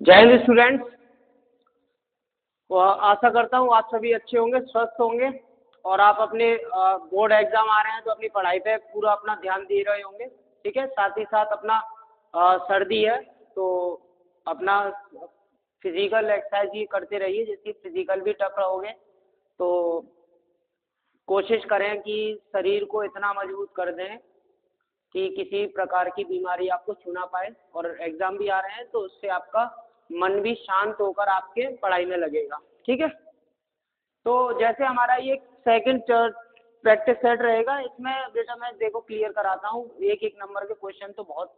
जय हिंद स्टूडेंट्स। आशा करता हूँ आप सभी अच्छे होंगे, स्वस्थ होंगे और आप अपने बोर्ड एग्जाम आ रहे हैं तो अपनी पढ़ाई पे पूरा अपना ध्यान दे रहे होंगे। ठीक है, साथ ही साथ अपना सर्दी है तो अपना फिजिकल एक्सरसाइज ही करते रहिए, जिसकी फिजिकल भी टफ रहोगे तो कोशिश करें कि शरीर को इतना मजबूत कर दें कि किसी प्रकार की बीमारी आपको छू ना पाए। और एग्जाम भी आ रहे हैं तो उससे आपका मन भी शांत होकर आपके पढ़ाई में लगेगा। ठीक है, तो जैसे हमारा ये सेकंड प्रैक्टिस सेट रहेगा, इसमें बेटा मैं देखो क्लियर कराता हूँ। एक एक नंबर के क्वेश्चन तो बहुत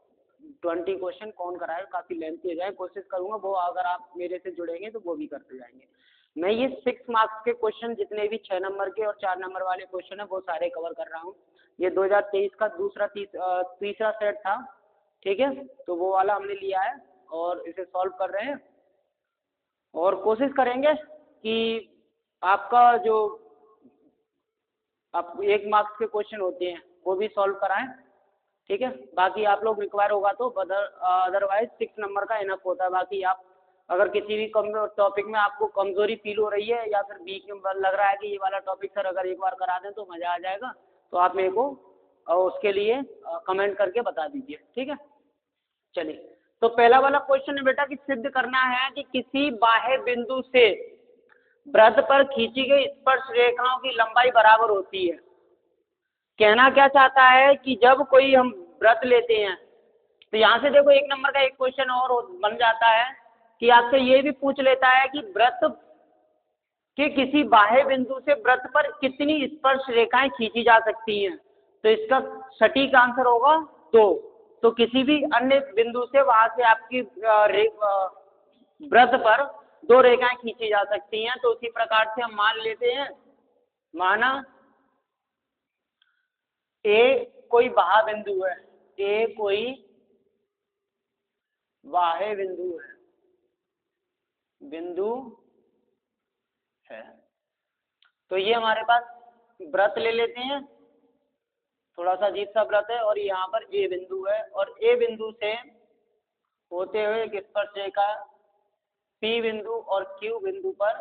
20 क्वेश्चन कौन कराए, काफ़ी लेंथी हो जाए, कोशिश करूँगा वो अगर आप मेरे से जुड़ेंगे तो वो भी करते जाएंगे। मैं ये 6 मार्क्स के क्वेश्चन जितने भी 6 नंबर के और 4 नंबर वाले क्वेश्चन है वो सारे कवर कर रहा हूँ। ये 2023 का तीसरा सेट था। ठीक है, तो वो वाला हमने लिया है और इसे सॉल्व कर रहे हैं और कोशिश करेंगे कि आपका जो आप 1 मार्क्स के क्वेश्चन होते हैं वो भी सॉल्व कराएं। ठीक है, बाकी आप लोग रिक्वायर होगा तो अदरवाइज 6 नंबर का इनफ होता है। बाकी आप अगर किसी भी टॉपिक में आपको कमजोरी फील हो रही है या फिर वीक लग रहा है कि ये वाला टॉपिक सर अगर एक बार करा दें तो मज़ा आ जाएगा, तो आप मेरे को उसके लिए कमेंट करके बता दीजिए। ठीक है, चलिए तो पहला वाला क्वेश्चन है बेटा कि सिद्ध करना है कि किसी बाह्य बिंदु से वृत्त पर खींची गई स्पर्श रेखाओं की लंबाई बराबर होती है। कहना क्या चाहता है कि जब कोई हम वृत्त लेते हैं तो यहाँ से देखो 1 नंबर का एक क्वेश्चन और बन जाता है कि आपसे ये भी पूछ लेता है कि वृत्त के किसी बाह्य बिंदु से वृत्त पर कितनी स्पर्श रेखाएं खींची जा सकती हैं। तो इसका सटीक आंसर होगा 2। तो किसी भी अन्य बिंदु से वहां से आपकी वृत्त पर 2 रेखाएं खींची जा सकती हैं। तो उसी प्रकार से हम मान लेते हैं, माना ए कोई बाह्य बिंदु है, ए कोई बाह्य बिंदु है। तो ये हमारे पास वृत्त ले लेते हैं, थोड़ा सा अजीब सा वृत्त है और यहाँ पर ए बिंदु है और ए बिंदु से होते हुए एक स्पर्श रेखा पी बिंदु और क्यू बिंदु पर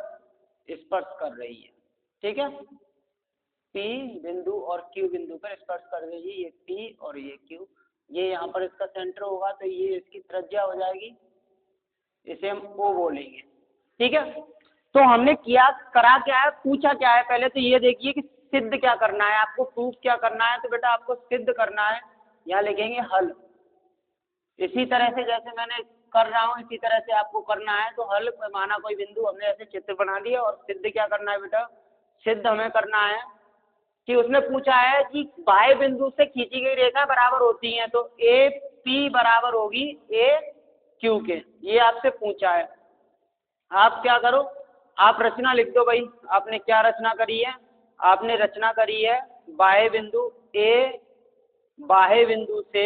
स्पर्श कर रही है। ठीक है, पी बिंदु और क्यू बिंदु पर स्पर्श कर रही है, ये पी और ये क्यू, ये यहाँ पर इसका सेंटर होगा तो ये इसकी त्रिज्या हो जाएगी, इसे हम ओ बोलेंगे। ठीक है, तो हमने करा क्या है, पूछा क्या है, पहले तो ये देखिए कि सिद्ध क्या करना है, आपको प्रूफ क्या करना है। तो बेटा आपको सिद्ध करना है, यहाँ लिखेंगे हल। इसी तरह से जैसे मैंने कर रहा हूँ इसी तरह से आपको करना है। तो हल माना कोई बिंदु हमने ऐसे चित्र बना दिया और सिद्ध क्या करना है बेटा, सिद्ध हमें करना है कि उसने पूछा है कि बाह्य बिंदु से खींची गई रेखा बराबर होती हैं, तो ए पी बराबर होगी ए क्यू के, ये आपसे पूछा है। आप क्या करो, आप रचना लिख दो भाई। आपने क्या रचना करी है, आपने रचना करी है बाह्य बिंदु ए, बाह्य बिंदु से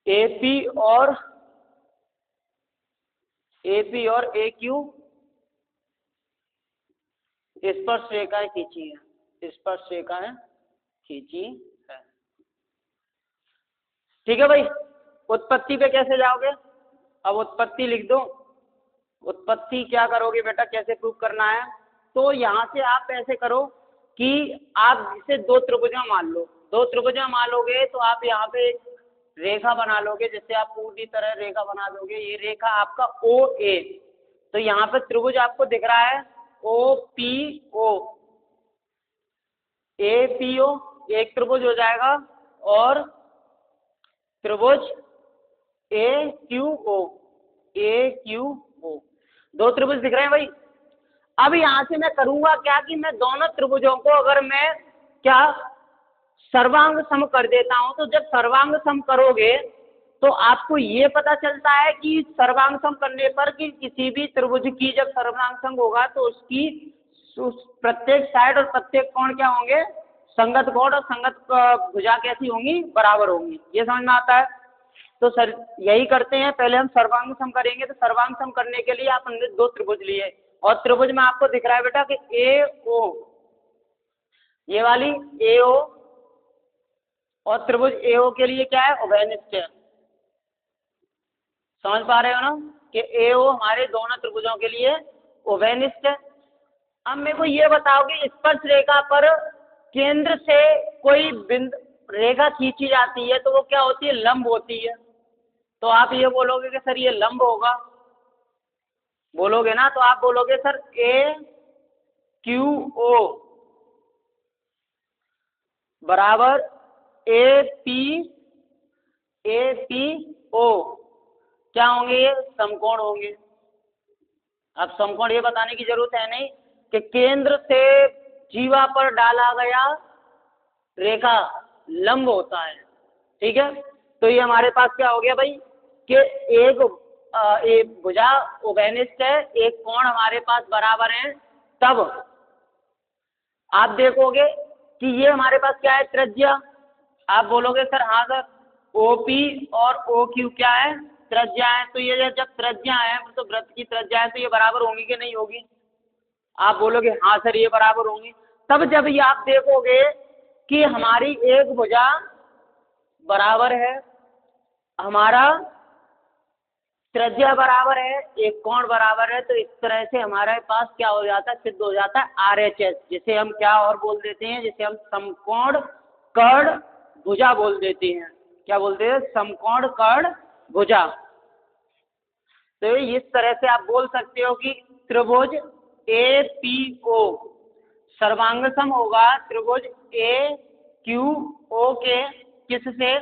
एपी और ए क्यू स्पर्श रेखाएं खींची है, स्पर्श रेखाएं खींची है। ठीक है भाई, उत्पत्ति पे कैसे जाओगे, अब उत्पत्ति लिख दो। उत्पत्ति क्या करोगे बेटा, कैसे प्रूव करना है, तो यहाँ से आप ऐसे करो कि आप इसे 2 त्रिभुजा मान लो। 2 त्रिभुजा मान लोगे तो आप यहाँ पे एक रेखा बना लोगे, जिससे आप पूरी तरह रेखा बना दोगे। ये रेखा आपका ओ ए, तो यहाँ पे त्रिभुज आपको दिख रहा है O P O, A P O एक त्रिभुज हो जाएगा और त्रिभुज ए क्यू ओ, ए क्यू ओ, 2 त्रिभुज दिख रहे हैं भाई। अब यहाँ से मैं करूंगा क्या कि मैं दोनों त्रिभुजों को अगर मैं क्या सर्वांग सम कर देता हूं, तो जब सर्वांग सम करोगे तो आपको ये पता चलता है कि सर्वांग सम करने पर कि किसी भी त्रिभुज की जब सर्वांग सम होगा तो उसकी प्रत्येक साइड और प्रत्येक कोण क्या होंगे, संगत कोण और संगत भुजा कैसी होंगी, बराबर होंगी। ये समझ में आता है। तो सर यही करते हैं, पहले हम सर्वांग सम करेंगे। तो सर्वांग सम करने के लिए आप हमने 2 त्रिभुज लिए और त्रिभुज में आपको दिख रहा है बेटा कि ए ओ, ये वाली ए ओ और त्रिभुज AO के लिए क्या है, उभयनिष्ठ है। समझ पा रहे हो ना कि AO हमारे दोनों त्रिभुजों के लिए उभयनिष्ठ है। अब मेरे को ये बताओ कि स्पर्श रेखा पर केंद्र से कोई बिंदु रेखा खींची जाती है तो वो क्या होती है, लंब होती है। तो आप ये बोलोगे कि सर ये लंब होगा, बोलोगे ना, तो आप बोलोगे सर AQO बराबर APO क्या होंगे, ये समकोण होंगे। अब समकोण ये बताने की जरूरत है नहीं कि केंद्र से जीवा पर डाला गया रेखा लंब होता है, ठीक है। तो ये हमारे पास क्या हो गया भाई कि एक भुजा उभयनिष्ठ है, एक कोण हमारे पास बराबर है। तब आप देखोगे कि ये हमारे पास क्या है, त्रिज्या। आप बोलोगे सर हाँ सर OP और OQ क्या है, त्रिज्या है। तो ये जब त्रिज्या है तो वृत्त की त्रिज्या है तो ये बराबर होंगी कि नहीं होगी, आप बोलोगे हाँ सर ये बराबर होंगी। तब जब ये आप देखोगे कि हमारी एक भुजा बराबर है, हमारा त्रिज्या बराबर है, एक कोण बराबर है, तो इस तरह से हमारे पास क्या हो जाता है, सिद्ध हो जाता है RHS, जिसे हम क्या और बोल देते हैं, जिसे हम समकोण कर्ण भुजा बोल देते हैं। क्या बोलते हैं, समकोण कर्ण भुजा। तो इस तरह से आप बोल सकते हो कि त्रिभुज APO सर्वांगसम होगा त्रिभुज AQO के किससे,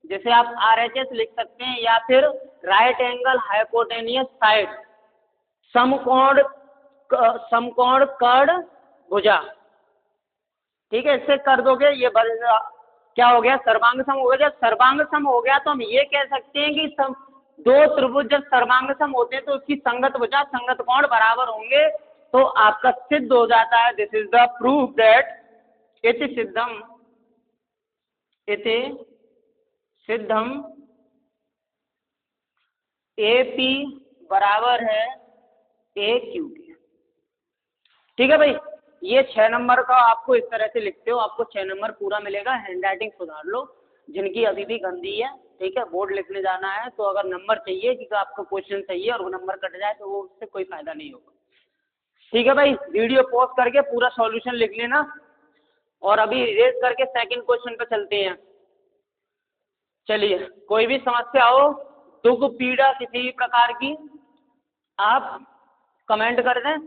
जैसे आप RHS लिख सकते हैं, या फिर राइट एंगल हाइपोटेनियस साइड समकोण कर्ण भुजा, ठीक है। इससे कर दोगे ये क्या हो गया, सर्वांगसम हो गया। जब सर्वांगसम हो गया तो हम ये कह सकते हैं कि दो त्रिभुज जब सर्वांगसम होते हैं तो उसकी संगत भुजा संगत कोण बराबर होंगे, तो आपका सिद्ध हो जाता है। This is the proof that इति सिद्धम AP बराबर है AQ के, ठीक है भाई। ये 6 नंबर का आपको इस तरह से लिखते हो, आपको 6 नंबर पूरा मिलेगा। हैंडराइटिंग सुधार लो जिनकी अभी भी गंदी है, ठीक है। बोर्ड लिखने जाना है तो अगर नंबर चाहिए कि आपको क्वेश्चन चाहिए और वो नंबर कट जाए तो वो उससे कोई फायदा नहीं होगा, ठीक है भाई। वीडियो पॉज करके पूरा सॉल्यूशन लिख लेना और अभी इरेज करके सेकंड क्वेश्चन पे चलते हैं। चलिए, कोई भी समस्या हो, दुख पीड़ा किसी भी प्रकार की, आप कमेंट कर दें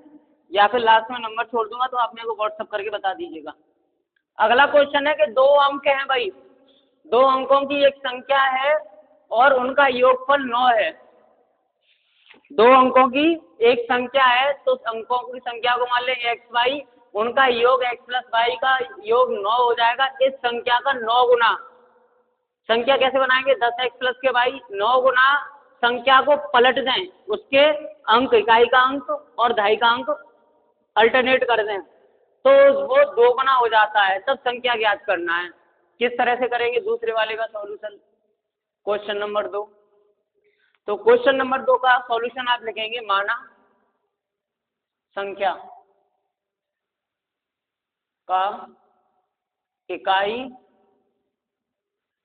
या फिर लास्ट में नंबर छोड़ दूंगा तो आप मेरे को व्हाट्सअप करके बता दीजिएगा। अगला क्वेश्चन है कि 2 अंक हैं भाई, 2 अंकों की एक संख्या है और उनका योगफल 9 है। 2 अंकों की एक संख्या है तो अंकों की संख्या को मान लें x y, उनका योग x प्लस y का योग 9 हो जाएगा। इस संख्या का 9 गुना, संख्या कैसे बनाएंगे, 10x प्लस के y 9 गुना संख्या को पलट दें, उसके अंक इकाई का अंक और दहाई का अंक अल्टरनेट कर दें तो वो 2 गुना हो जाता है। तब संख्या ज्ञात करना है। किस तरह से करेंगे, दूसरे वाले का सॉल्यूशन, क्वेश्चन नंबर 2। तो क्वेश्चन नंबर 2 का सॉल्यूशन आप लिखेंगे, माना संख्या का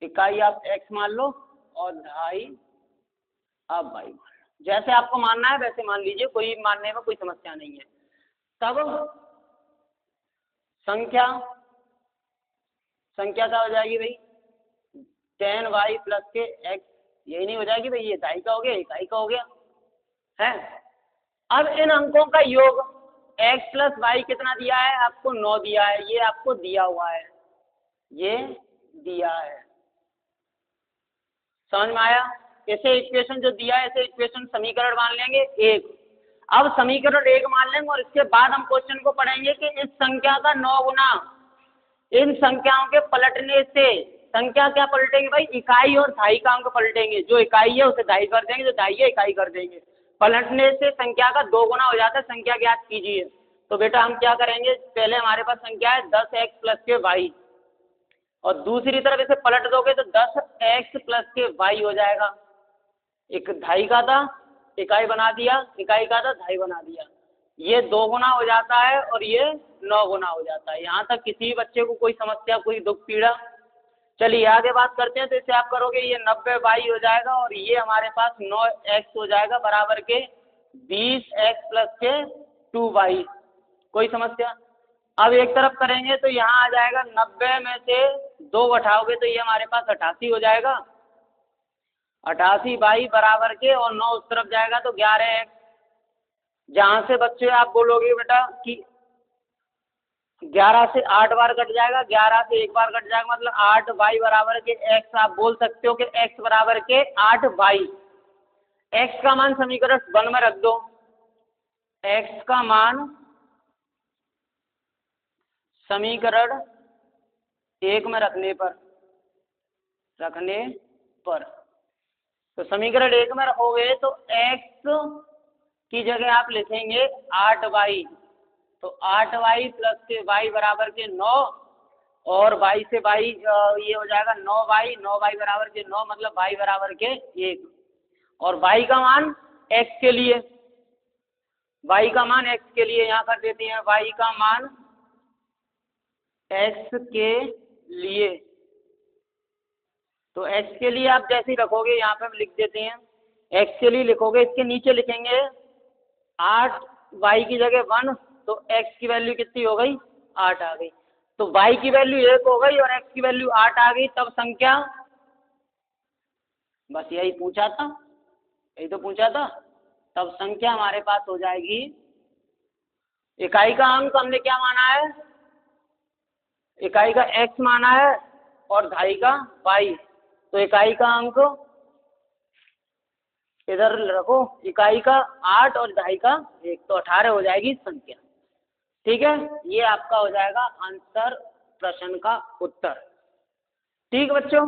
इकाई आप x मान लो और दहाई आप y मान लो। जैसे आपको मानना है वैसे मान लीजिए, कोई मानने में कोई समस्या नहीं है। तब संख्या क्या हो जाएगी भाई, 10y प्लस के x, यही नहीं हो जाएगी भाई, ये दहाई का हो गया, इकाई का हो गया है। अब इन अंकों का योग x प्लस y कितना दिया है आपको, 9 दिया है, ये आपको दिया हुआ है, ये दिया है। समझ में आया। ऐसे इक्वेशन जो दिया है, ऐसे इक्वेशन समीकरण मान लेंगे 1। अब समीकरण 1 मान लेंगे और इसके बाद हम क्वेश्चन को पढ़ेंगे कि इस संख्या का 9 गुना, इन संख्याओं के पलटने से संख्या क्या पलटेंगे भाई, इकाई और दहाई का अंक पलटेंगे। जो इकाई है उसे दहाई कर देंगे, जो दहाई है इकाई कर देंगे। पलटने से संख्या का 2 गुना हो जाता है। संख्या ज्ञात कीजिए। तो बेटा हम क्या करेंगे, पहले हमारे पास संख्या है 10x प्लस के y और दूसरी तरफ इसे पलट दोगे तो 10x प्लस के y हो जाएगा। एक दहाई का था, इकाई बना दिया, इकाई का था, दहाई बना दिया। ये 2 गुना हो जाता है और ये 9 गुना हो जाता है। यहाँ तक किसी बच्चे को कोई समस्या, कोई दुख पीड़ा, चलिए आगे बात करते हैं। तो इसे आप करोगे ये 90y हो जाएगा और ये हमारे पास 9x हो जाएगा बराबर के 20x प्लस के 2y। कोई समस्या? अब एक तरफ करेंगे तो यहाँ आ जाएगा 90 में से 2 घटाओगे तो ये हमारे पास 88 हो जाएगा। 88y बराबर के और 9 उस तरफ जाएगा तो 11x। जहाँ से बच्चे आप बोलोगे बेटा कि 11 से 8 बार कट जाएगा, 11 से 1 बार कट जाएगा, मतलब 8y बराबर के x। आप बोल सकते हो कि x बराबर के 8y। x का मान समीकरण 1 में रख दो। x का मान समीकरण 1 में रखने पर तो समीकरण 1 में रखोगे तो x की जगह आप लिखेंगे 8y। तो 8y प्लस के y बराबर के 9 और y से y ये हो जाएगा 9y बराबर के 9, मतलब y बराबर के 1। और y का मान x के लिए, यहाँ कर देते हैं y का मान x के लिए। तो x के लिए आप जैसे ही रखोगे यहाँ पे हम लिख देते हैं, x के लिए लिखोगे, इसके नीचे लिखेंगे 8y की जगह 1, तो x की वैल्यू कितनी हो गई? 8 आ गई। तो y की वैल्यू 1 हो गई और x की वैल्यू 8 आ गई। तब संख्या, बस यही पूछा था, यही तो पूछा था। तब संख्या हमारे पास हो जाएगी, इकाई का अंक हमने क्या माना है? इकाई का x माना है और दहाई का y। तो इकाई का अंक इधर रखो, इकाई का 8 और दहाई का 1, तो 18 हो जाएगी संख्या। ठीक है, ये आपका हो जाएगा आंसर प्रश्न का उत्तर। ठीक बच्चों,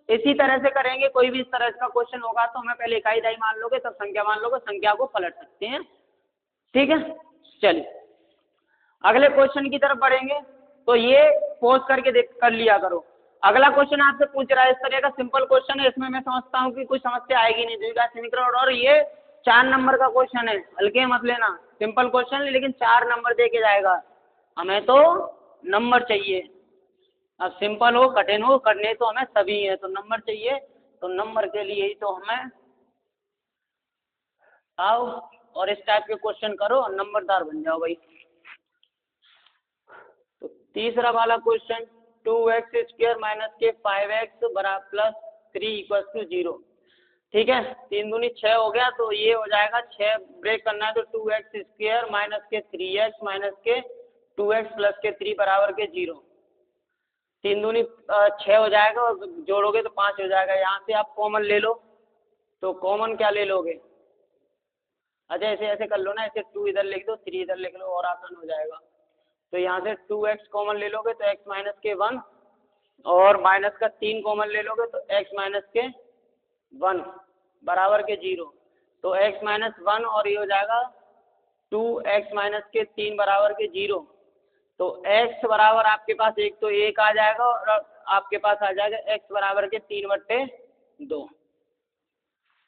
इसी तरह से करेंगे। कोई भी इस तरह का क्वेश्चन होगा तो हमें पहले इकाई दहाई मान लोगे, तब संख्या मान लोगे, संख्या को पलट सकते हैं। ठीक है, चलिए अगले क्वेश्चन की तरफ बढ़ेंगे। तो ये पोज करके कर लिया करो। अगला क्वेश्चन आपसे पूछ रहा है, इस तरह का सिंपल क्वेश्चन है, इसमें मैं समझता हूँ कि कुछ समस्या आएगी नहीं। द्विघात समीकरण, और ये 4 नंबर का क्वेश्चन है, हल्के मत लेना। सिंपल क्वेश्चन है लेकिन 4 नंबर दे के जाएगा। हमें तो नंबर चाहिए। अब सिंपल हो कठिन हो, करने तो हमें सभी है, तो नंबर चाहिए। तो नंबर के लिए ही तो हमें आओ और इस टाइप के क्वेश्चन करो और नंबरदार बन जाओ भाई। तो तीसरा वाला क्वेश्चन, 2x स्क्वायर माइनस के 5x बराबर प्लस 3 इक्वल टू 0। ठीक है, 3 दूनी 6 हो गया, तो ये हो जाएगा 6 ब्रेक करना है तो 2x स्क्वायर माइनस के 3x माइनस के 2x प्लस के 3 बराबर के 0। 3 दूनी 6 हो जाएगा और जोड़ोगे तो 5 हो जाएगा। यहाँ से आप कॉमन ले लो, तो कॉमन क्या ले लोगे? अच्छा ऐसे ऐसे कर लो ना, ऐसे 2 इधर लिख दो, 3 इधर लिख लो और आसान हो जाएगा। तो यहाँ से 2x कॉमन ले लोगे तो x माइनस के 1 और माइनस का 3 कॉमन ले लोगे तो x माइनस के 1 बराबर के 0। तो x माइनस 1 और ये हो जाएगा 2x माइनस के 3 बराबर के 0। तो x बराबर आपके पास एक तो 1 आ जाएगा और आपके पास आ जाएगा x बराबर के 3/2।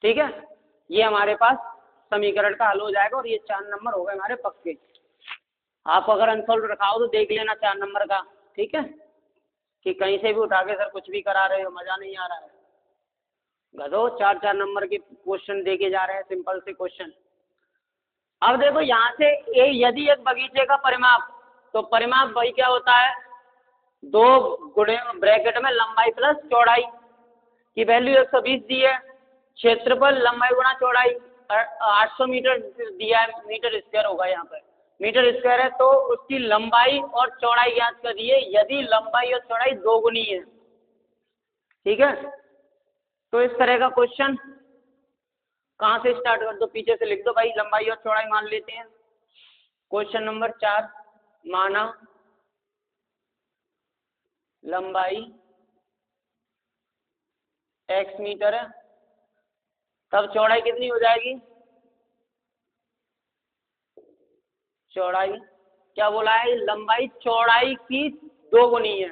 ठीक है, ये हमारे पास समीकरण का हल हो जाएगा और ये 4 नंबर हो गए हमारे पक्के। आप अगर अनसॉल्व रखाओ तो देख लेना 4 नंबर का, ठीक है, कि कहीं से भी उठा के सर कुछ भी करा रहे हो, मज़ा नहीं आ रहा है। गधो 4-4 नंबर के क्वेश्चन देके जा रहे हैं, सिंपल से क्वेश्चन। अब देखो यहाँ से यदि एक बगीचे का परिमाप, तो परिमाप वही क्या होता है, 2 गुणे ब्रैकेट में लंबाई प्लस चौड़ाई की वैल्यू 120 दी है, क्षेत्रफल लंबाई गुणा चौड़ाई 800 मीटर दिया है, मीटर स्क्वायर होगा यहाँ पर, मीटर स्क्वायर है, तो उसकी लंबाई और चौड़ाई ज्ञात करिए यदि लंबाई और चौड़ाई 2 गुनी है। ठीक है, तो इस तरह का क्वेश्चन कहाँ से स्टार्ट कर दो, पीछे से लिख दो भाई, लंबाई और चौड़ाई मान लेते हैं। क्वेश्चन नंबर 4, माना लंबाई x मीटर है, तब चौड़ाई कितनी हो जाएगी? चौड़ाई क्या बोला है, लंबाई चौड़ाई की 2 गुनी है,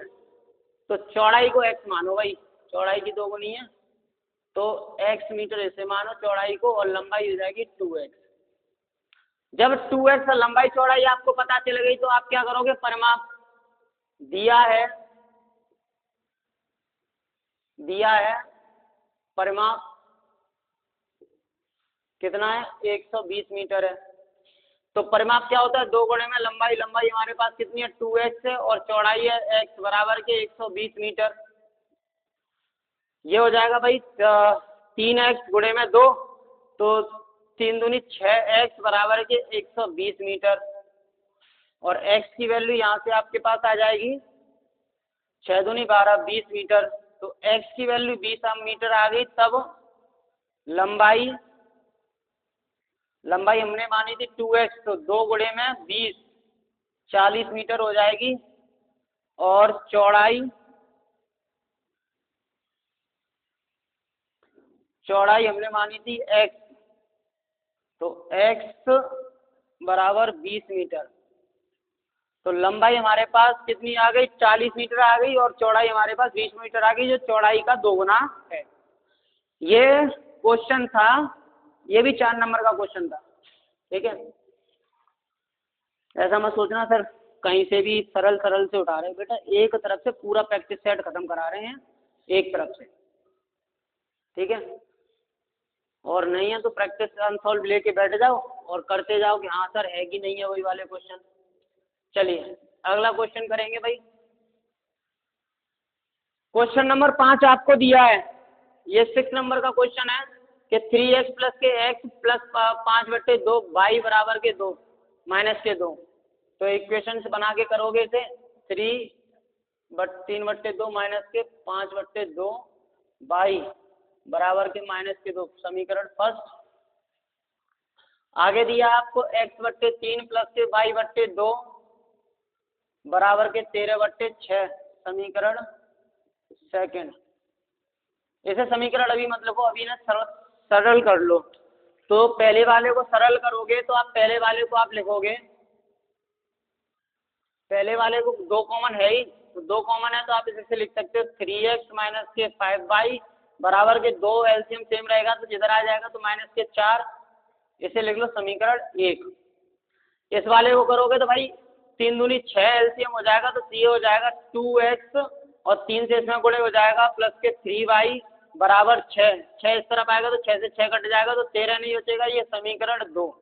तो चौड़ाई को x मानो भाई, चौड़ाई की 2 गुनी है तो x मीटर ऐसे मानो चौड़ाई को, और लंबाई हो जाएगी 2x। जब 2x और लंबाई चौड़ाई आपको पता चल गई तो आप क्या करोगे, परिमाप दिया है दिया है परिमाप कितना है 120 मीटर है। तो परिमाप क्या होता है 2 गुणे में लंबाई, लंबाई हमारे पास कितनी है 2x है और चौड़ाई है x बराबर के 120 मीटर। ये हो जाएगा भाई 3x गुणे में 2 तो 3 दूनी 6x बराबर के 120 मीटर और x की वैल्यू यहाँ से आपके पास आ जाएगी 6 दूनी 12 20 मीटर। तो x की वैल्यू 20 मीटर आ गई। तब लंबाई हमने मानी थी 2x तो 2 गुणे में 20 40 मीटर हो जाएगी और चौड़ाई हमने मानी थी x तो x बराबर 20 मीटर। तो लंबाई हमारे पास कितनी आ गई 40 मीटर आ गई और चौड़ाई हमारे पास 20 मीटर आ गई जो चौड़ाई का 2 गुना है। ये क्वेश्चन था, ये भी 4 नंबर का क्वेश्चन था। ठीक है, ऐसा मत सोचना सर कहीं से भी सरल से उठा रहे हैं बेटा, एक तरफ से पूरा प्रैक्टिस सेट खत्म करा रहे हैं एक तरफ से। ठीक है, और नहीं है तो प्रैक्टिस अनसॉल्व लेके बैठ जाओ और करते जाओ कि हाँ सर है कि नहीं है वही वाले क्वेश्चन। चलिए अगला क्वेश्चन करेंगे भाई। क्वेश्चन नंबर 5 आपको दिया है, ये 6 नंबर का क्वेश्चन है कि 3x प्लस के x प्लस 5/2 y बराबर के 2 माइनस के 2। तो इक्वेशन से बना के करोगे इसे 3/2 माइनस के 5/2 y बराबर के माइनस के 2 समीकरण फर्स्ट। आगे दिया आपको x/3 प्लस के y/2 बराबर के 13/6 समीकरण सेकंड। इसे समीकरण अभी मतलब को अभी ना सरल कर लो। तो पहले वाले को सरल करोगे तो आप पहले वाले को आप लिखोगे, पहले वाले को 2 कॉमन है ही तो 2 कॉमन है तो आप इसे लिख सकते हो 3x माइनस के 5y बराबर के 2 एलसीएम सेम रहेगा तो जिधर आ जाएगा तो माइनस के 4। इसे लिख लो समीकरण 1। इस वाले को करोगे तो भाई 3 दूनी 6 एलसीएम हो जाएगा तो ये हो जाएगा 2x और 3 से इसमें गुणे हो जाएगा प्लस के 3y बराबर 6। 6 इस तरफ आएगा तो 6 से 6 कट जाएगा तो 13 नहीं बचेगा। ये समीकरण 2।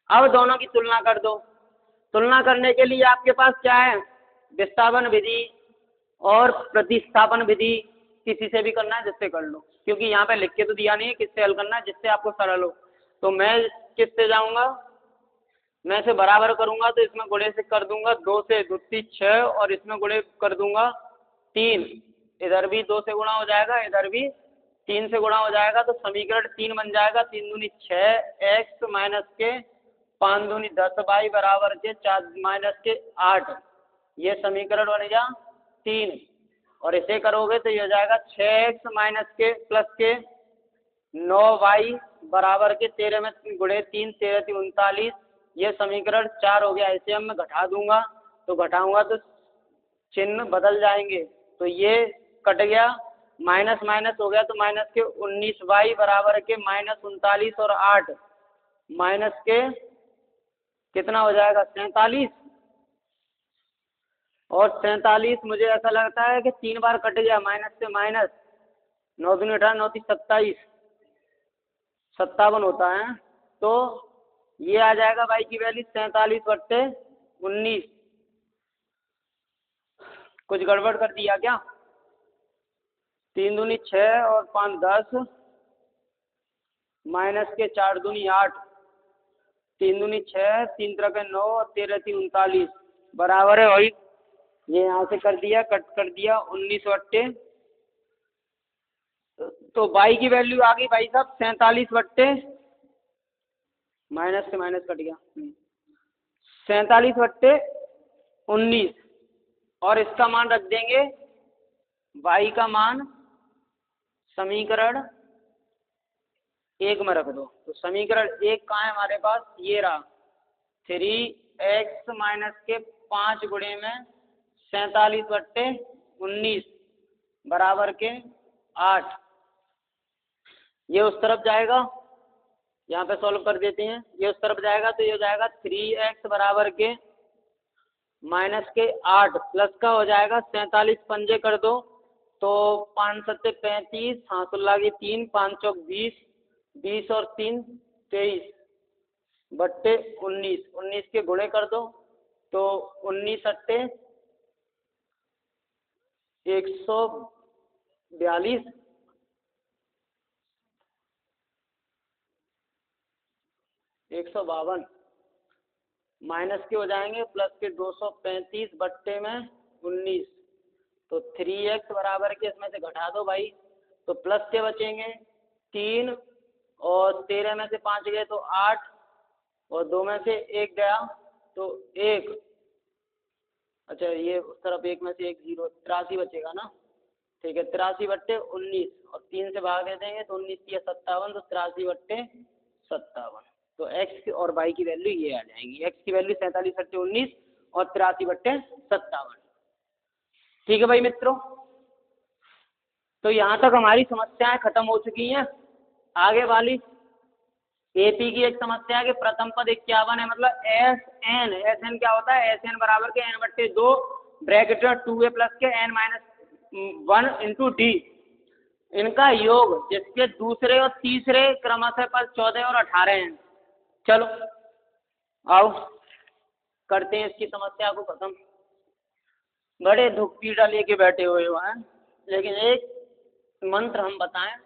अब दोनों की तुलना कर दो। तुलना करने के लिए आपके पास क्या है विस्थापन विधि और प्रतिस्थापन विधि, किसी से भी करना है जिससे कर लो, क्योंकि यहाँ पे लिख के तो दिया नहीं है किससे हल करना है जिससे आपको सरल हो। तो मैं किससे जाऊंगा, मैं इसे बराबर करूंगा तो इसमें गुणे से कर दूंगा 2 से 2 6 और इसमें गुणे कर दूंगा 3। इधर भी 2 से गुणा हो जाएगा इधर भी 3 से गुणा हो जाएगा तो समीकरण 3 बन जाएगा। 3 दूनी 6x माइनस के 5 दूनी 10 y बराबर के 4 माइनस के 8। ये समीकरण बन गया 3 और इसे करोगे तो ये हो जाएगा 6x माइनस के प्लस के 9y बराबर के 13 में गुणे 3 13 3 39। ये समीकरण 4 हो गया। इसे हम मैं घटा दूंगा तो घटाऊंगा तो चिन्ह बदल जाएंगे तो ये कट गया, माइनस माइनस हो गया तो माइनस के 19y बराबर के माइनस 39 और 8 माइनस के कितना हो जाएगा 47 और 47 मुझे ऐसा लगता है कि 3 बार कट गया माइनस से माइनस 9 दूनी 18 9 27 57 होता है। तो ये आ जाएगा y की वैल्यू 47/19। कुछ गड़बड़ कर दिया क्या? 3 दूनी 6 और 5 10 माइनस के 4 दूनी 8 3 दूनी 6 3 3 9 और 13 3 39 बराबर है वही। ये यहाँ से कर दिया कट कर दिया 19/। तो y की वैल्यू आ गई भाई साहब 47/, माइनस से माइनस कट गया 47/19 और इसका मान रख देंगे y का मान समीकरण 1 में रख दो। तो समीकरण 1 कहाँ है हमारे पास, ये रहा 3x माइनस के 5 गुणे में 47/19 बराबर के 8। ये उस तरफ जाएगा, यहाँ पे सॉल्व कर देते हैं। ये उस तरफ जाएगा तो ये हो जाएगा 3x बराबर के माइनस के 8 प्लस का हो जाएगा 47 पंजे कर दो तो 5 सत्ते 35, हाँ 16 की 3, 5 चौक 20, 20 और 3 23 बट्टे 19, 19 के गुणे कर दो तो 19 अट्टे 142, 152 माइनस के हो जाएंगे प्लस के 235 बट्टे में 19, तो 3x बराबर के इसमें से घटा दो भाई, तो प्लस के बचेंगे 3 और 13 में से 5 गए तो 8 और 2 में से 1 गया तो 1, अच्छा ये उस तरफ 1 में से 1 0, 83 बचेगा ना, ठीक है 83 बट्टे 19 और 3 से भाग दे देंगे तो 19 या 57, तो 83 बट्टे 57, तो x और y की वैल्यू ये आ जाएंगी, x की वैल्यू 47 बट्टे 19 और 83 बट्टे 57। ठीक है भाई मित्रों, तो यहाँ तक हमारी समस्याएं खत्म हो चुकी हैं। आगे वाली एपी की एक समस्या है कि प्रथम पद 51 है, मतलब एस एन क्या होता है, एस एन बराबर के n बट्टे 2 ब्रैकेट 2a प्लस के n माइनस 1 इंटू डी, इनका योग जिसके दूसरे और तीसरे क्रमशः पद 14 और 18 हैं। चलो आओ करते हैं इसकी समस्या को खत्म। बड़े दुख पीड़ा लेके बैठे हुए हैं, लेकिन एक मंत्र हम बताएं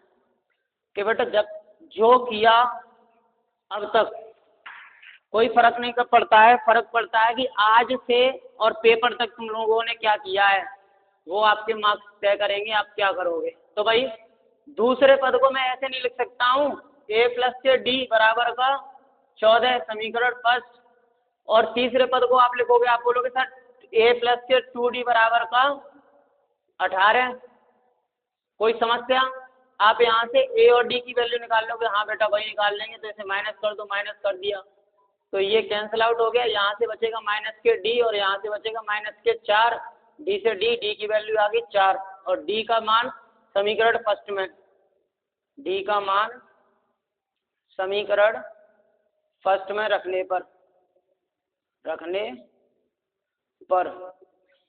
कि बेटा जब जो किया अब तक कोई फर्क नहीं पड़ता है, फर्क पड़ता है कि आज से और पेपर तक तुम लोगों ने क्या किया है, वो आपके मार्क्स तय करेंगे आप क्या करोगे। तो भाई दूसरे पद को मैं ऐसे नहीं लिख सकता हूँ, a प्लस के डी बराबर का 14 समीकरण फर्स्ट, और तीसरे पद को आप लिखोगे, आप बोलोगे सर a प्लस के 2d बराबर का 18। कोई समस्या, आप यहाँ से a और d की वैल्यू निकाल लोगे, हाँ बेटा वही निकाल लेंगे, तो इसे माइनस कर दो, माइनस कर दिया तो ये कैंसिल आउट हो गया, यहाँ से बचेगा माइनस के d और यहाँ से बचेगा माइनस के 4, d से d की वैल्यू आ गई 4 और d का मान समीकरण फर्स्ट में, d का मान समीकरण फर्स्ट में रखने पर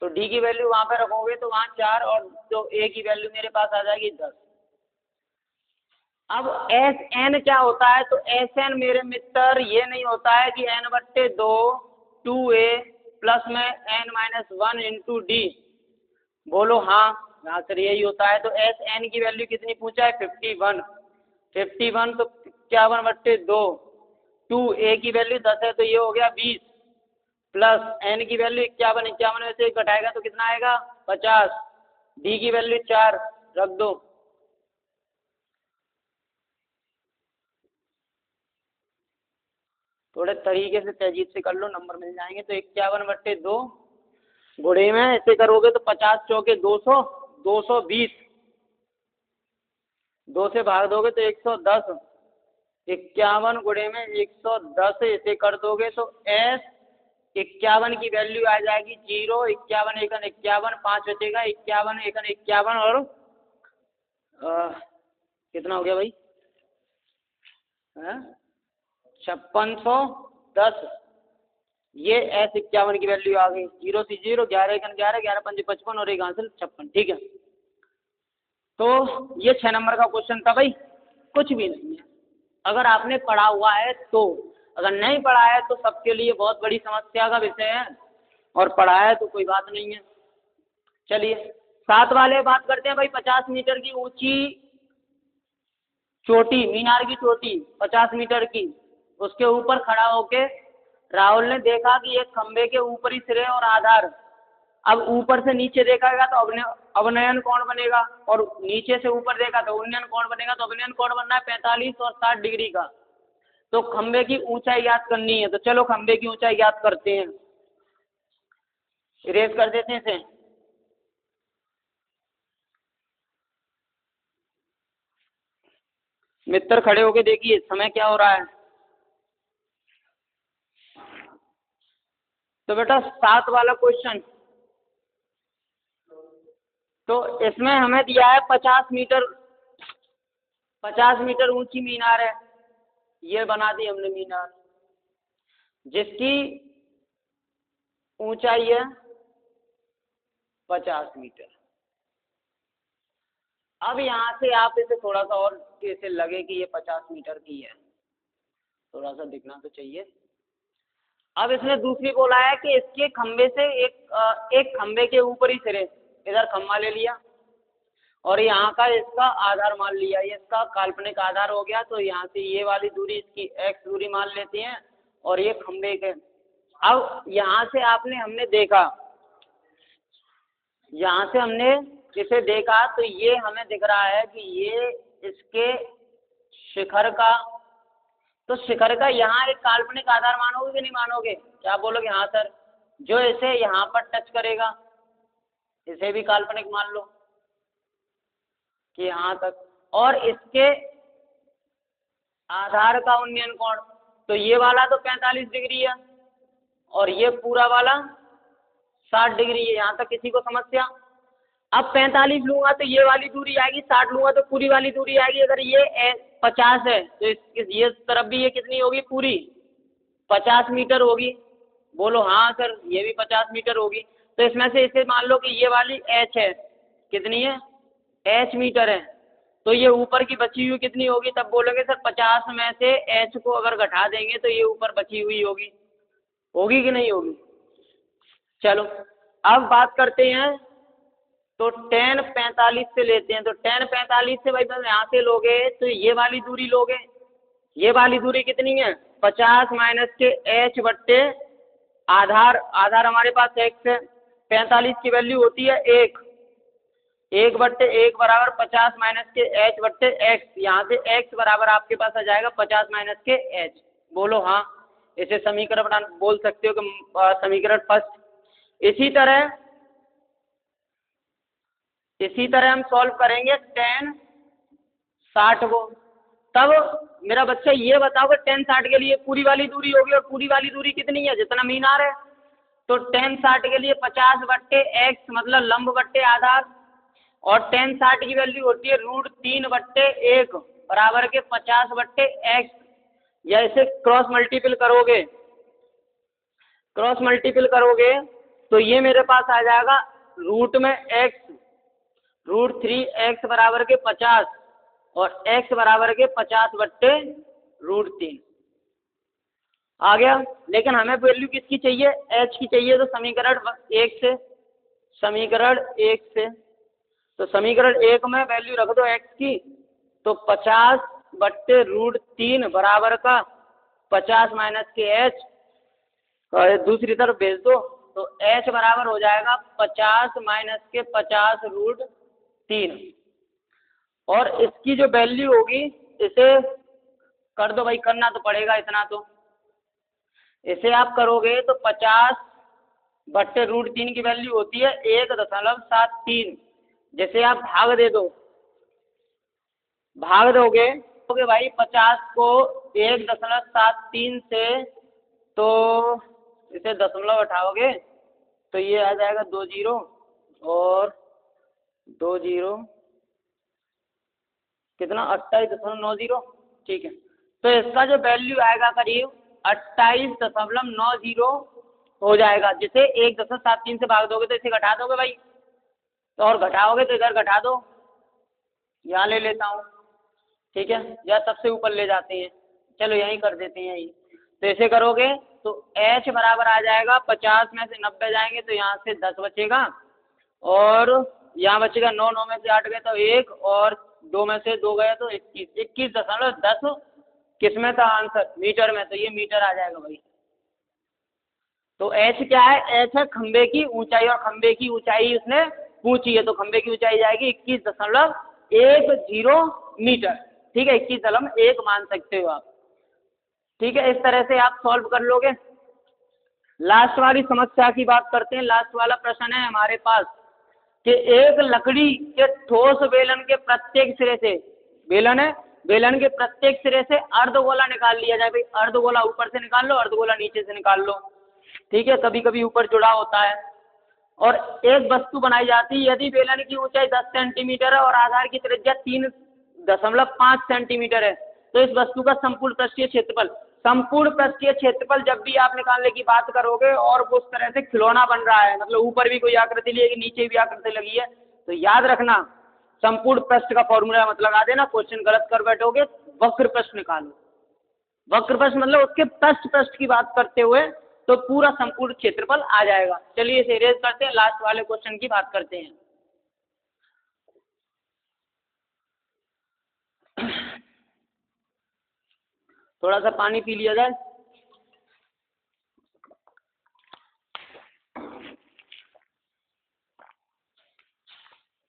तो d की वैल्यू वहाँ पे रखोगे तो वहाँ 4 और जो a की वैल्यू मेरे पास आ जाएगी 10। अब एस एन क्या होता है, तो एस एन मेरे मित्र ये नहीं होता है कि n बट्टे 2 2a प्लस में n माइनस 1 इंटू डी, बोलो हाँ यहाँ सर यही होता है। तो एस एन की वैल्यू कितनी पूछा है 51, 51 तो 51 बट्टे 2, 2a की वैल्यू 10 है तो ये हो गया 20 प्लस n की वैल्यू 51, 51 में से घटाएगा तो कितना आएगा 50, d की वैल्यू 4 रख दो, थोड़े तरीके से तहजीब से कर लो नंबर मिल जाएंगे। तो 51 बट्टे 2 गुणे में ऐसे करोगे तो 50 चौके 200, 220, 2 से भाग दोगे तो 110, 51 गुणे में 110 ऐसे कर दोगे तो एस 51 की वैल्यू आ जाएगी 0, 51 एकन 51, 5 बचेगा 51 एकन 51 और कितना हो गया भाई 5610, ये एस 51 की वैल्यू आ गई, 0 से 0, 11 एकन 11, 11 पंजे 55 और एक आंसर 56। ठीक है, तो ये 6 नंबर का क्वेश्चन था भाई, कुछ भी नहीं है अगर आपने पढ़ा हुआ है तो, अगर नहीं पढ़ा है तो सबके लिए बहुत बड़ी समस्या का विषय है, और पढ़ा है तो कोई बात नहीं है। चलिए 7 वाले बात करते हैं भाई, 50 मीटर की ऊंची चोटी, मीनार की चोटी 50 मीटर की, उसके ऊपर खड़ा होके राहुल ने देखा कि एक खंबे के ऊपरी सिरे और आधार, अब ऊपर से नीचे देखेगा तो अवनयन कोण बनेगा, और नीचे से ऊपर देखा तो उन्नयन कोण बनेगा, तो अवनयन कोण बनना है 45 और 60 डिग्री का। तो खंबे की ऊंचाई ज्ञात करनी है, तो चलो खंबे की ऊंचाई ज्ञात करते हैं, इरेज कर देते हैं इसे। मित्र खड़े होके देखिए समय क्या हो रहा है। तो बेटा 7 वाला क्वेश्चन, तो इसमें हमें दिया है 50 मीटर ऊंची मीनार है, ये बना दी हमने मीनार, जिसकी ऊंचाई है 50 मीटर। अब यहाँ से आप इसे थोड़ा सा और ऐसे लगे कि ये 50 मीटर की है, थोड़ा सा दिखना तो चाहिए। अब इसने दूसरी बोला है कि इसके खंबे से एक खंबे के ऊपरी सिरे, इधर खंबा ले लिया और यहाँ का इसका आधार मान लिया, ये इसका काल्पनिक आधार हो गया। तो यहाँ से ये वाली दूरी इसकी x दूरी मान लेते हैं और ये खंबे के। अब यहाँ से हमने देखा, यहाँ से हमने इसे देखा तो ये हमें दिख रहा है कि ये इसके शिखर का, तो शिखर का यहाँ एक काल्पनिक आधार मानोगे कि नहीं मानोगे? क्या बोलोगे? हाँ सर। जो इसे यहाँ पर टच करेगा इसे भी काल्पनिक मान लो कि यहाँ तक, और इसके आधार का उन्नयन कोण, तो ये वाला तो 45 डिग्री है और ये पूरा वाला 60 डिग्री है। यहाँ तक किसी को समस्या? अब 45 लूंगा तो ये वाली दूरी आएगी, 60 लूंगा तो पूरी वाली दूरी आएगी। अगर ये 50 है तो ये तरफ भी ये कितनी होगी? पूरी 50 मीटर होगी। बोलो हाँ सर, ये भी 50 मीटर होगी। तो इसमें से इसे मान लो कि ये वाली h है, कितनी है? h मीटर है। तो ये ऊपर की बची हुई कितनी होगी? तब बोलोगे सर 50 में से h को अगर घटा देंगे तो ये ऊपर बची हुई होगी, होगी कि नहीं होगी? चलो अब बात करते हैं, तो tan 45 से लेते हैं। तो tan 45 से भाई बस यहाँ से लोगे तो ये वाली दूरी लोगे, ये वाली दूरी कितनी है? 50 माइनस के h बट्टे आधार, आधार हमारे पास x है, 45 की वैल्यू होती है 1, 1 बट्टे 1 बराबर 50 माइनस के h बट्टे x। यहाँ से x बराबर आपके पास आ जाएगा 50 माइनस के h। बोलो हाँ, इसे समीकरण बना बोल सकते हो कि समीकरण फर्स्ट। इसी तरह हम सॉल्व करेंगे tan 60 को। तब मेरा बच्चा ये बताओ कि tan 60 के लिए पूरी वाली दूरी होगी, और पूरी वाली दूरी कितनी है? जितना मीनार है। तो tan 60 के लिए 50 बट्टे x मतलब लंब बट्टे आधार, और tan 60 की वैल्यू होती है √3 बट्टे 1 बराबर के 50 बट्टे x। या इसे क्रॉस मल्टीपल करोगे तो ये मेरे पास आ जाएगा रूट में x, √3x बराबर के 50 और x बराबर के 50 बट्टे √3 आ गया। लेकिन हमें वैल्यू किसकी चाहिए? h की चाहिए। तो समीकरण 1 में वैल्यू रख दो x की, तो 50 बट्टे √3 बराबर का 50 माइनस के h, दूसरी तरफ भेज दो तो h बराबर हो जाएगा 50 माइनस के 50 √3। और इसकी जो वैल्यू होगी, इसे कर दो भाई, करना तो पड़ेगा इतना, तो इसे आप करोगे तो 50 बट्टे √3 की वैल्यू होती है 1.73, जैसे आप भाग दोगे भाई 50 को 1.73 से, तो इसे दशमलव हटाओगे तो ये आ जाएगा 2 0 और 2 0 कितना? 28.90। ठीक है, तो इसका जो वैल्यू आएगा करीब 28.90 हो जाएगा, जिसे 1.73 से भाग दोगे तो इसे घटा दोगे भाई, तो और घटाओगे तो इधर घटा दो, यहाँ ले लेता हूँ। ठीक है, या सबसे ऊपर ले जाते हैं, चलो यहीं कर देते हैं यहीं। तो ऐसे करोगे तो h बराबर आ जाएगा 50 में से 90 जाएंगे तो यहाँ से 10 बचेगा, और यहाँ बचेगा 9, 9 में से 8 गए तो 1, और 2 में से 2 गए तो 21.10 किस में था आंसर? मीटर में। तो ये मीटर आ जाएगा भाई। तो h क्या है? h है खंबे की ऊंचाई, और खंबे की ऊंचाई उसने पूछी है, तो खंबे की ऊंचाई जाएगी 21.10 मीटर। ठीक है, 21.1 मान सकते हो आप। ठीक है, इस तरह से आप सॉल्व कर लोगे। लास्ट वाली समस्या की बात करते हैं। लास्ट वाला प्रश्न है हमारे पास कि एक लकड़ी के ठोस बेलन के प्रत्येक सिरे से, बेलन के प्रत्येक सिरे से अर्धगोला निकाल लिया जाए। भाई अर्धगोला ऊपर से निकाल लो, अर्धगोला नीचे से निकाल लो। ठीक है, कभी कभी ऊपर जुड़ा होता है। और एक वस्तु बनाई जाती है, यदि बेलन की ऊंचाई 10 सेंटीमीटर है और आधार की त्रिज्या 3.5 सेंटीमीटर है, तो इस वस्तु का संपूर्ण पृष्ठीय क्षेत्रफल जब भी आप निकालने की बात करोगे और वो उस तरह से खिलौना बन रहा है, मतलब ऊपर भी कोई आकृति लगी, नीचे भी आकृति लगी है, तो याद रखना संपूर्ण पृष्ठ का फॉर्मूला मत लगा देना, क्वेश्चन गलत कर बैठोगे। वक्र पृष्ठ निकालो, वक्र पृष्ठ मतलब उसके पृष्ठ की बात करते हुए तो पूरा संपूर्ण क्षेत्रफल आ जाएगा। चलिए इसे इरेज करते हैं, लास्ट वाले क्वेश्चन की बात करते हैं। थोड़ा सा पानी पी लिया जाए।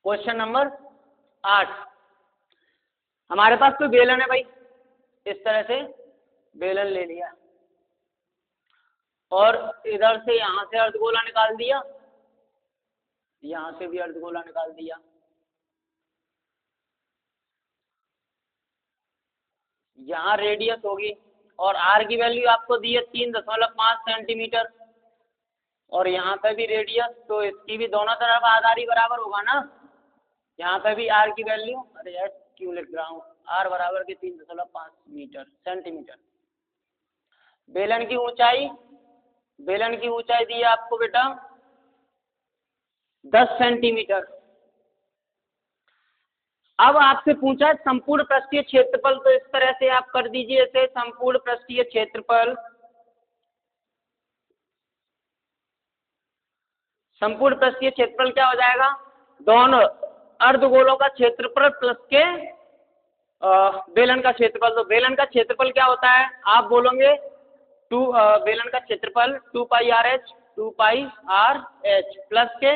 क्वेश्चन नंबर 8, हमारे पास कोई बेलन है भाई, इस तरह से बेलन ले लिया और इधर से यहां से अर्धगोला निकाल दिया, यहां से भी अर्धगोला निकाल दिया। यहाँ रेडियस होगी और आर की वैल्यू आपको दी है 3.5 सेंटीमीटर और यहाँ पे भी रेडियस, तो इसकी भी दोनों तरफ आधार ही बराबर होगा ना। यहाँ पे भी आर की वैल्यू, अरे यार क्यों लिख रहा हूँ, आर बराबर के 3.5 सेंटीमीटर। बेलन की ऊंचाई, बेलन की ऊंचाई दी है आपको बेटा 10 सेंटीमीटर। अब आपसे पूछा है संपूर्ण पृष्ठीय क्षेत्रफल, तो इस तरह से आप कर दीजिए इसे, संपूर्ण पृष्ठीय क्षेत्रफल, संपूर्ण पृष्ठीय क्षेत्रफल क्या हो जाएगा, दोनों अर्धगोलों का क्षेत्रफल प्लस के बेलन का क्षेत्रफल। तो बेलन का क्षेत्रफल क्या होता है, आप बोलोगे बेलन का क्षेत्रफल 2 पाई आर एच प्लस के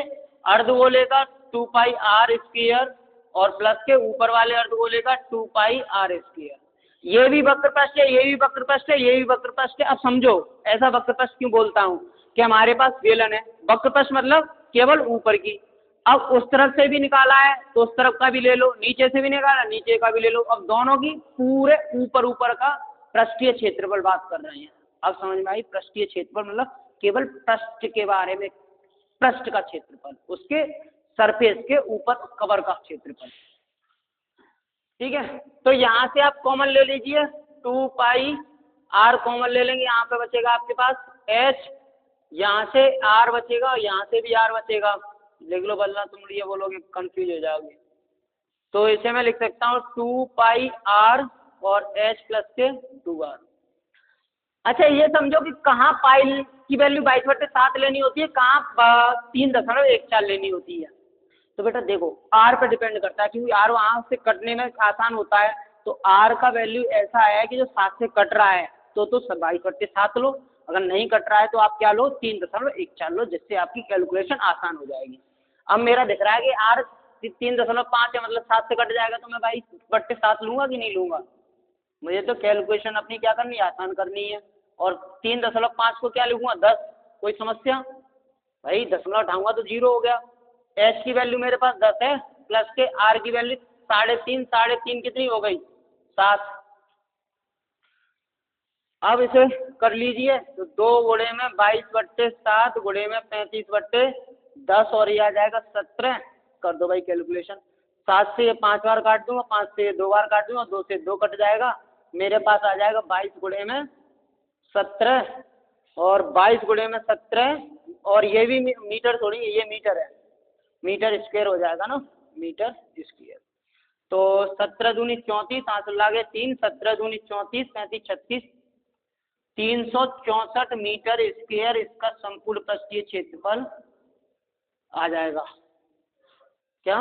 अर्धगोले का 2 पाई आर स्क्वायर और प्लस के ऊपर वाले अर्धगोले का 2 पाई आर स्क्वायर। ये भी वक्र पृष्ठ है, ये भी वक्र पृष्ठ है, ये भी वक्र पृष्ठ है। अब समझो ऐसा वक्र पृष्ठ क्यों बोलता हूँ कि हमारे पास बेलन है, वक्र पृष्ठ मतलब केवल ऊपर की। अब उस तरफ से भी निकाला है तो उस तरफ का भी ले लो, नीचे से भी निकाला नीचे का भी ले लो। अब दोनों की पूरे ऊपर का पृष्ठीय क्षेत्रफल बात कर रहे हैं। अब समझ में आई, पृष्ठीय क्षेत्रफल मतलब केवल पृष्ठ के बारे में, पृष्ठ का क्षेत्रफल, उसके सरफेस के ऊपर कवर का क्षेत्रफल। ठीक है, तो यहाँ से आप कॉमन ले लीजिए, 2 पाई आर कॉमन ले लेंगे, यहाँ पे बचेगा आपके पास एच, यहाँ से आर बचेगा और यहाँ से भी आर बचेगा। लिख लो, बदलना तुम ये बोलोगे कंफ्यूज हो जाओगे। तो इसे मैं लिख सकता हूँ 2 पाई आर और एच प्लस के 2 आर। अच्छा ये समझो कि कहाँ पाई की वैल्यू 22/7 लेनी होती है, कहाँ 3.14 लेनी होती है। तो बेटा देखो आर पर डिपेंड करता है, क्योंकि आर वहाँ से कटने में आसान होता है। तो आर का वैल्यू ऐसा है कि जो 7 से कट रहा है तो 22/7 लो, अगर नहीं कट रहा है तो आप क्या लो, 3.14 लो, जिससे आपकी कैलकुलेशन आसान हो जाएगी। अब मेरा दिख रहा है कि आर 3.5 है, मतलब 7 से कट जाएगा, तो मैं 22/7 लूंगा कि नहीं लूंगा। मुझे तो कैलकुलेशन अपनी क्या करनी है, आसान करनी है। और 3.5 को क्या लिखूंगा, 10। कोई समस्या भाई, दशमलव हटाऊंगा तो 0 हो गया। एच की वैल्यू मेरे पास 10 है, प्लस के आर की वैल्यू 3.5 कितनी हो गई, 7। अब इसे कर लीजिए, तो 2 गुणे में 22/7 गुणे में 35/10 और ये आ जाएगा 17। कर दो भाई कैलकुलेशन, 7 से 5 बार काट दूंगा, 5 से 2 बार काट दूंगा, 2 से 2 कट जाएगा, मेरे पास आ जाएगा 22 गुणे में 17 और 22 गुणे में 17 और ये भी मीटर थोड़ी, ये मीटर है, मीटर स्क्वायर हो जाएगा ना, मीटर स्क्वायर। तो 17 दूनी 34, 8 लागे 3, 17 दूनी 34, 35 36, 364 मीटर स्क्वायर इसका संपूर्ण पृष्ठीय क्षेत्रफल आ जाएगा। क्या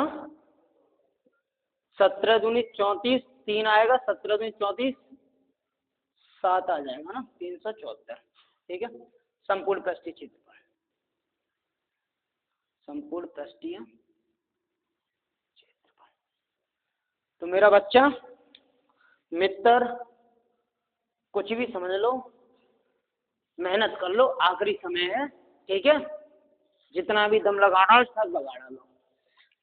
17 दूनी 34, 3 आएगा, 17 दूनी 34, 7 आ जाएगा ना, 374। ठीक है, संपूर्ण पृष्ठीय क्षेत्रफल, संपूर्ण पृष्ठीय क्षेत्रफल। तो मेरा बच्चा मित्र कुछ भी समझ लो, मेहनत कर लो, आखिरी समय है। ठीक है, जितना भी दम लगाना हो सब लगा डालो,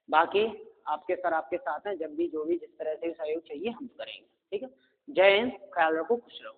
बाकी आपके सर आपके साथ हैं, जब भी जो भी जिस तरह से सहयोग चाहिए हम करेंगे। ठीक है, जय हिंद, ख्याल रखो, खुश रहो।